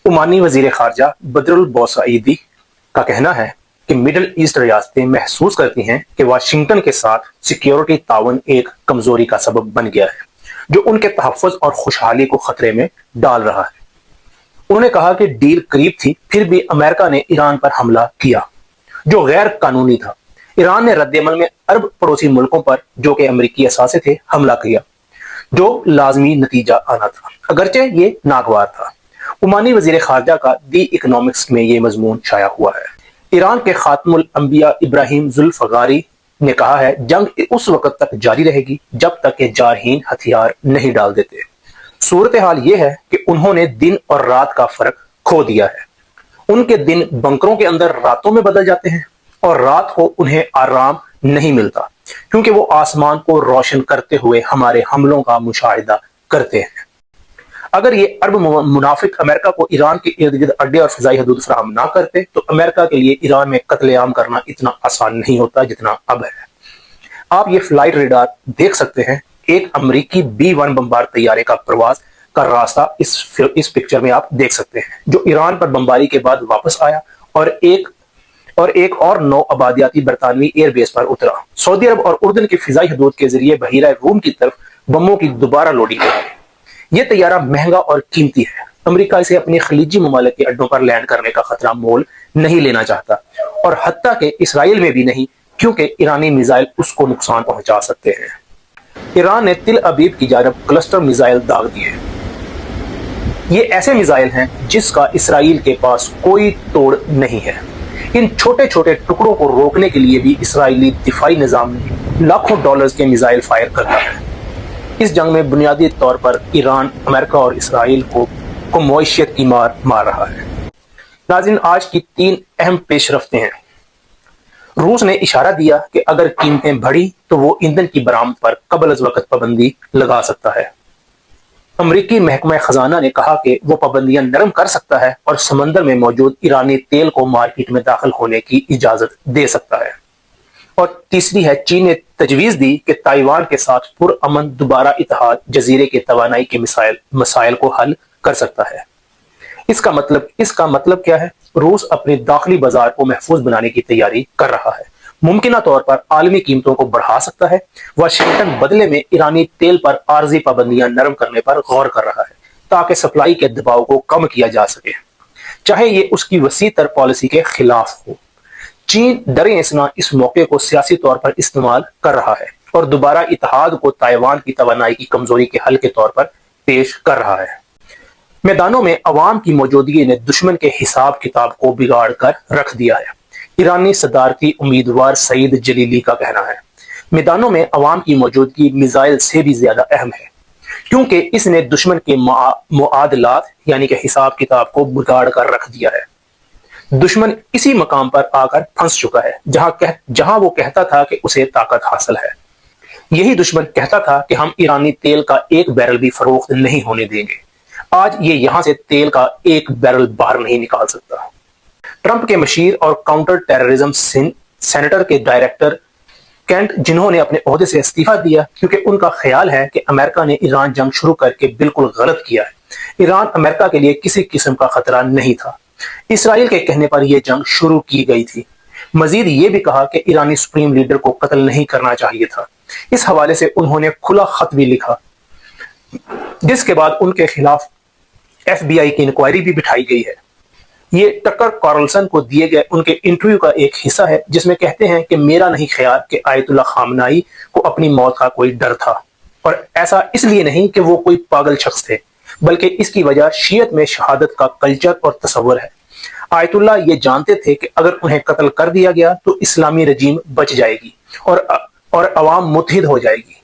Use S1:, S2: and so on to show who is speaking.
S1: Omani वजीर खारजा बदरुल बोसाईदी का कहना है कि मिडल ईस्ट रियासतें महसूस करती हैं कि वाशिंगटन के साथ सिक्योरिटी ताउन एक कमजोरी का सबब बन गया है जो उनके तहफ़्फ़ुज़ और खुशहाली को खतरे में डाल रहा है। उन्होंने कहा कि डील करीब थी, फिर भी अमेरिका ने ईरान पर हमला किया जो गैर कानूनी था। ईरान ने रद्द-ए-अमल में अरब पड़ोसी मुल्कों पर जो कि अमेरिकी असासे थे हमला किया जो लाजमी नतीजा आना था, अगरचे ये नागवार था। ओमानी वजीर खारजा का दी इकोनॉमिक्स में ये मजमून छाया हुआ है। ईरान के खातमुल अंबिया इब्राहिम जुल्फगारी ने कहा है जंग उस वक्त तक जारी रहेगी जब तक के जारहीन हथियार नहीं डाल देते। सूरत हाल ये है कि उन्होंने दिन और रात का फर्क खो दिया है। उनके दिन बंकरों के अंदर रातों में बदल जाते हैं और रात को उन्हें आराम नहीं मिलता क्योंकि वो आसमान को रोशन करते हुए हमारे हमलों का मुशाहिदा करते हैं। अगर ये अरब मुनाफिक अमेरिका को ईरान के इर्द गिर्द अड्डे और फिजाई हदूद फराहम ना करते तो अमेरिका के लिए ईरान में कत्लेआम करना इतना आसान नहीं होता जितना अब है। आप ये फ्लाइट रेडार देख सकते हैं। एक अमेरिकी B-1 बमबार तैयारे का प्रवास का रास्ता इस पिक्चर में आप देख सकते हैं जो ईरान पर बमबारी के बाद वापस आया और एक और 9 आबादियाती बरतानवी एयरबेस पर उतरा। सऊदी अरब और उर्दन की फिजाई हदूद के जरिए बहीरा रूम की तरफ बमों की दोबारा लोडिंग करेगी। यह तैयारा महंगा और कीमती है। अमेरिका इसे अपने खलीजी ममालिक के अड्डों पर लैंड करने का खतरा मोल नहीं लेना चाहता और हत्ता के इसराइल में भी नहीं क्योंकि ईरानी मिसाइल उसको नुकसान पहुंचा सकते हैं। ईरान ने तिल अबीब की जानब क्लस्टर मिसाइल दाग दिए। ये ऐसे मिसाइल हैं जिसका इसराइल के पास कोई तोड़ नहीं है। इन छोटे छोटे टुकड़ों को रोकने के लिए भी इसराइली दिफाई निजाम लाखों डॉलर्स के मिसाइल फायर करता है। इस जंग में बुनियादी तौर पर ईरान अमेरिका और इसराइल को मईशत की मार रहा है। नाज़रीन, आज की 3 अहम पेशरफ्तें हैं। रूस ने इशारा दिया कि अगर कीमतें बढ़ी तो वो ईंधन की बरामद पर कबल अज़ वक़्त पाबंदी लगा सकता है। अमरीकी महकमा खजाना ने कहा कि वो पाबंदियां नरम कर सकता है और समंदर में मौजूद ईरानी तेल को मार्केट में दाखिल होने की इजाजत दे सकता है। और तीसरी है, चीन ने तजवीज दी कि ताइवान के साथ पुरअमन दोबारा इत्तेहाद जजीरे के तवानाई के मसाइल को हल कर सकता है। इसका मतलब क्या है? रूस अपने दाखिली बाजार को महफूज बनाने की तैयारी कर रहा है। मुमकिना तौर पर आलमी कीमतों को बढ़ा सकता है। वाशिंगटन बदले में ईरानी तेल पर आर्जी पाबंदियां नरम करने पर गौर कर रहा है ताकि सप्लाई के दबाव को कम किया जा सके, चाहे ये उसकी वसी तर पॉलिसी के खिलाफ हो। चीन दर-ए-इस्ना इस मौके को सियासी तौर पर इस्तेमाल कर रहा है और दोबारा इत्तेहाद को ताइवान की तवानाई की कमजोरी के हल के तौर पर पेश कर रहा है। मैदानों में अवाम की मौजूदगी ने दुश्मन के हिसाब किताब को बिगाड़ कर रख दिया है। ईरानी सदारती उम्मीदवार सईद जलीली का कहना है मैदानों में अवाम की मौजूदगी मिसाइल से भी ज्यादा अहम है क्योंकि इसने दुश्मन के मुआदलात यानी कि हिसाब किताब को बिगाड़ कर रख दिया है। दुश्मन इसी मकाम पर आकर फंस चुका है जहां वो कहता था कि उसे ताकत हासिल है। यही दुश्मन कहता था कि हम ईरानी तेल का एक बैरल भी फरोख्त नहीं होने देंगे। आज ये यहां से तेल का एक बैरल बाहर नहीं निकाल सकता। ट्रंप के मशीर और काउंटर टेररिज्म सेनेटर के डायरेक्टर कैंट, जिन्होंने अपने ओहदे से इस्तीफा दिया क्योंकि उनका ख्याल है कि अमेरिका ने ईरान जंग शुरू करके बिल्कुल गलत किया है। ईरान अमेरिका के लिए किसी किस्म का खतरा नहीं था। इसराइल के कहने पर यह जंग शुरू की गई थी। मजीद ये भी कहा कि ईरानी सुप्रीम लीडर को कत्ल नहीं करना चाहिए था। इस हवाले से उन्होंने खुला खत भी लिखा जिसके बाद उनके खिलाफ FBI की इंक्वायरी भी बिठाई गई है। ये टकर कार्लसन को दिए गए उनके इंटरव्यू का एक हिस्सा है जिसमें कहते हैं कि मेरा नहीं ख्याल कि आयतुल्ला खामनाई को अपनी मौत का कोई डर था और ऐसा इसलिए नहीं कि वो कोई पागल शख्स थे बल्कि इसकी वजह शियत में शहादत का कल्चर और तस्वर है। आयतुल्ला ये जानते थे कि अगर उन्हें कत्ल कर दिया गया तो इस्लामी रजीम बच जाएगी और अवाम मुत्हिद हो जाएगी।